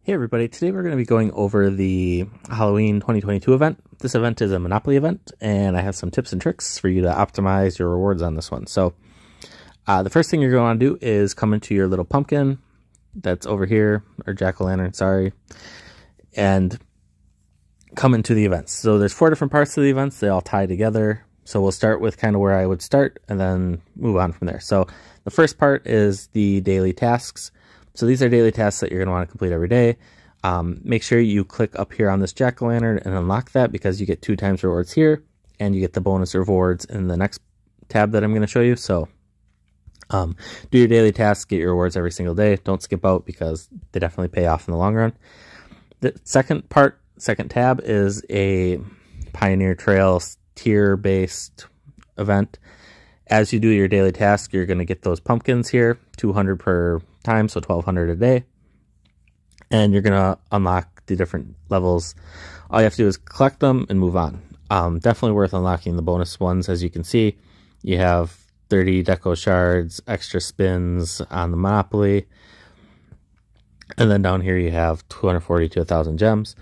Hey everybody, today we're going to be going over the Halloween 2022 event. This event is a Monopoly event, and I have some tips and tricks for you to optimize your rewards on this one. So, the first thing you're going to do is come into your little pumpkin that's over here, or jack-o'-lantern, sorry, and come into the events. So there's 4 different parts of the events, they all tie together. So we'll start with kind of where I would start, and then move on from there. So the first part is the daily tasks. So these are daily tasks that you're going to want to complete every day. Make sure you click up here on this jack-o'-lantern and unlock that, because you get 2 times rewards here, and you get the bonus rewards in the next tab that I'm going to show you. So do your daily tasks, get your rewards every single day. Don't skip out, because they definitely pay off in the long run. The second tab is a Pioneer Trail tier-based event. As you do your daily task, you're going to get those pumpkins here, 200 per time, so 1,200 a day. And you're going to unlock the different levels. All you have to do is collect them and move on. Definitely worth unlocking the bonus ones. As you can see, you have 30 deco shards, extra spins on the Monopoly. And then down here you have 240 to 1,000 gems.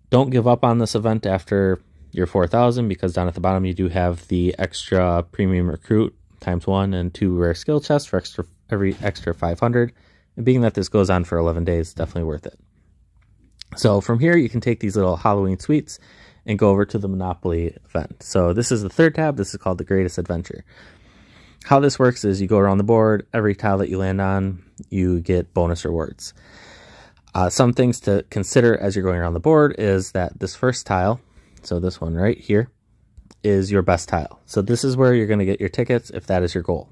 Don't give up on this event after your 4,000, because down at the bottom you do have the extra premium recruit ×1 and 2 rare skill chests for every extra 500. And being that this goes on for 11 days, definitely worth it. So from here you can take these little Halloween sweets and go over to the Monopoly event. So this is the third tab. This is called the Greatest Adventure. How this works is you go around the board. Every tile that you land on, you get bonus rewards. Some things to consider as you're going around the board is that this first tile, so this one right here, is your best tile. So this is where you're going to get your tickets if that is your goal.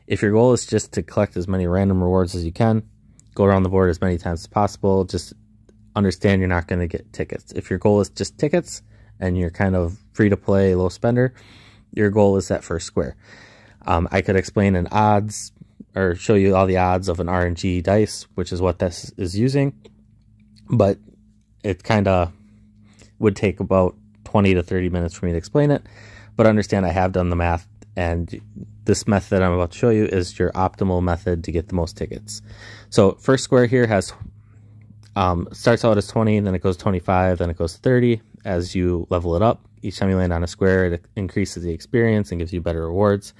If your goal is just to collect as many random rewards as you can, go around the board as many times as possible, just understand you're not going to get tickets. If your goal is just tickets and you're kind of free to play, low spender, your goal is that first square. I could explain an odds, or show you all the odds of an RNG dice, which is what this is using, but it kind of would take about 20 to 30 minutes for me to explain it. But understand I have done the math, and this method I'm about to show you is your optimal method to get the most tickets. So first square here has starts out as 20, then it goes 25, then it goes 30. As you level it up, each time you land on a square, it increases the experience and gives you better rewards.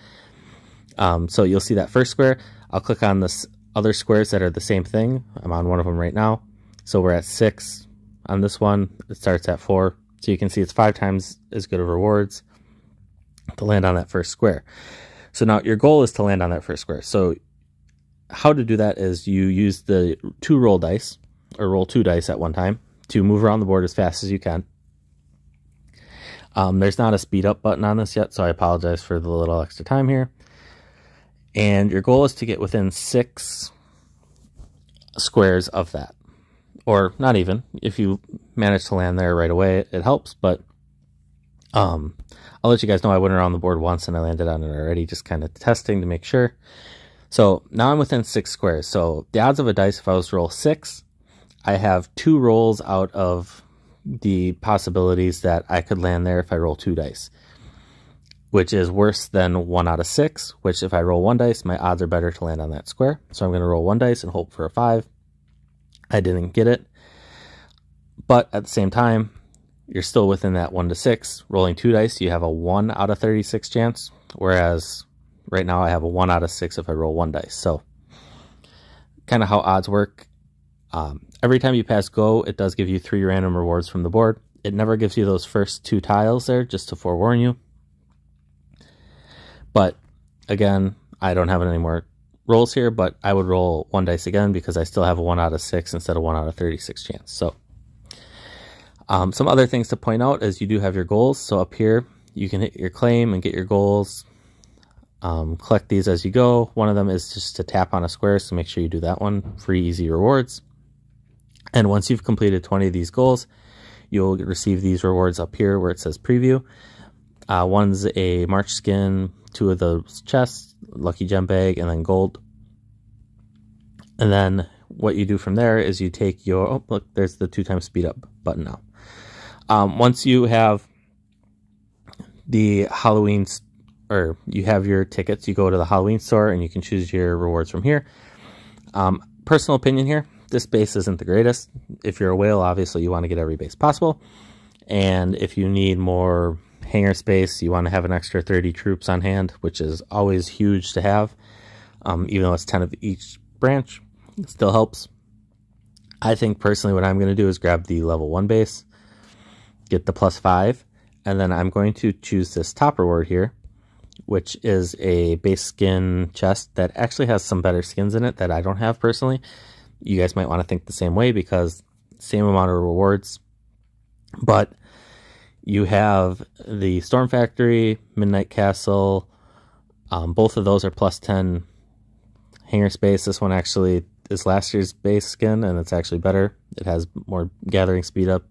So you'll see that first square. I'll click on this other squares that are the same thing. I'm on one of them right now. So we're at 6 on this one. It starts at 4. So you can see it's 5 times as good of rewards to land on that first square. So now your goal is to land on that first square. So how to do that is you use the 2 roll dice, or roll 2 dice at one time, to move around the board as fast as you can. There's not a speed up button on this yet, so I apologize for the little extra time here. And your goal is to get within 6 squares of that. Or not even. If you manage to land there right away, it helps. But I'll let you guys know I went around the board once and I landed on it already, just kind of testing to make sure. So now I'm within 6 squares. So the odds of a dice, if I was to roll 6, I have 2 rolls out of the possibilities that I could land there if I roll 2 dice, which is worse than 1 out of 6, which if I roll 1 dice, my odds are better to land on that square. So I'm going to roll 1 dice and hope for a 5. I didn't get it. But at the same time, you're still within that 1 to 6. Rolling 2 dice, you have a 1 out of 36 chance, whereas right now I have a 1 out of 6 if I roll 1 dice. So kind of how odds work. Every time you pass go, it does give you 3 random rewards from the board. It never gives you those first 2 tiles there, just to forewarn you. But again, I don't have any more rolls here, but I would roll 1 dice again, because I still have a 1 out of 6 instead of 1 out of 36 chance. So some other things to point out is you do have your goals. So up here, you can hit your claim and get your goals. Collect these as you go. One of them is just to tap on a square, so make sure you do that one. Free, easy rewards. And once you've completed 20 of these goals, you'll receive these rewards up here where it says preview. One's a March skin, 2 of those chests, lucky gem bag, and then gold. And then what you do from there is you take your, oh look, there's the 2 times speed up button now. Once you have the Halloween, or you have your tickets, you go to the Halloween store and you can choose your rewards from here. Personal opinion here, this base isn't the greatest. If you're a whale, obviously you want to get every base possible. And if you need more hangar space, you want to have an extra 30 troops on hand, which is always huge to have. Even though it's 10 of each branch, it still helps. I think personally what I'm going to do is grab the level 1 base, get the +5, and then I'm going to choose this top reward here, which is a base skin chest that actually has some better skins in it that I don't have personally. You guys might want to think the same way because same amount of rewards, but you have the Storm Factory, Midnight Castle, both of those are +10 hangar space. This one actually is last year's base skin, and it's actually better. It has more gathering speed up.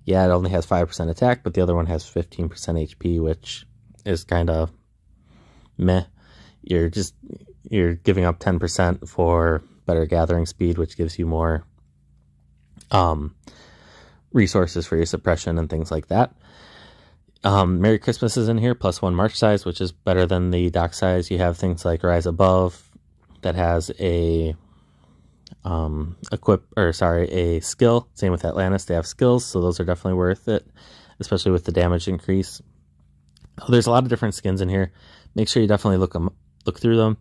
Yeah, it only has 5% attack, but the other one has 15% HP, which is kind of meh. You're giving up 10% for better gathering speed, which gives you more resources for your suppression and things like that. Merry Christmas is in here, +1 march size, which is better than the dock size. You have things like Rise Above that has a a skill. Same with Atlantis, they have skills, so those are definitely worth it, especially with the damage increase. There's a lot of different skins in here. Make sure you definitely look through them.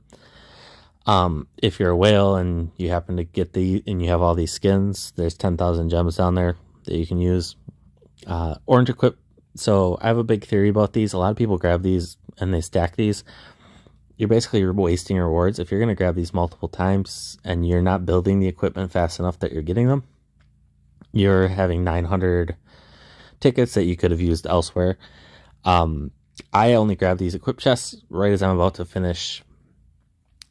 If you're a whale and you happen to get and you have all these skins, there's 10,000 gems down there that you can use. Orange equip. So I have a big theory about these. A lot of people grab these and they stack these. You're basically wasting your rewards. If you're going to grab these multiple times and you're not building the equipment fast enough that you're getting them, you're having 900 tickets that you could have used elsewhere. I only grab these equip chests right as I'm about to finish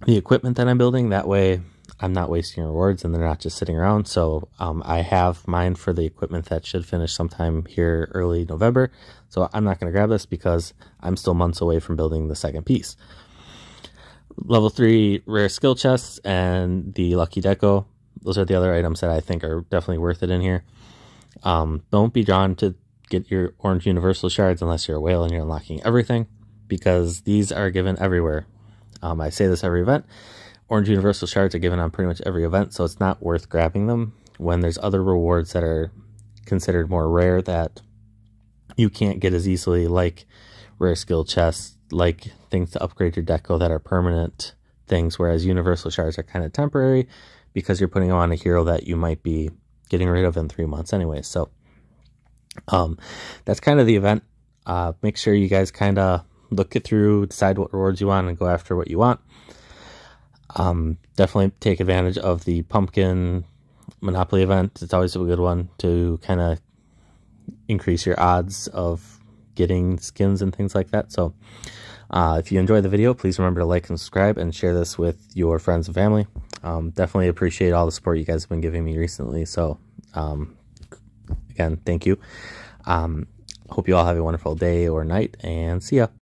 the equipment that I'm building. That way I'm not wasting rewards and they're not just sitting around. So I have mine for the equipment that should finish sometime here early November. So I'm not going to grab this because I'm still months away from building the second piece. Level 3 rare skill chests and the lucky deco. Those are the other items that I think are definitely worth it in here. Don't be drawn to get your orange universal shards unless you're a whale and you're unlocking everything, because these are given everywhere. I say this every event. Orange universal shards are given on pretty much every event, so it's not worth grabbing them when there's other rewards that are considered more rare that you can't get as easily, like rare skill chests, like things to upgrade your deco that are permanent things, whereas universal shards are kind of temporary because you're putting on a hero that you might be getting rid of in 3 months anyway. So that's kind of the event. Make sure you guys kind of look it through, decide what rewards you want, and go after what you want. Definitely take advantage of the pumpkin Monopoly event. It's always a good one to kind of increase your odds of getting skins and things like that. So if you enjoyed the video, please remember to like and subscribe and share this with your friends and family. Definitely appreciate all the support you guys have been giving me recently. So again, thank you. Hope you all have a wonderful day or night, and see ya.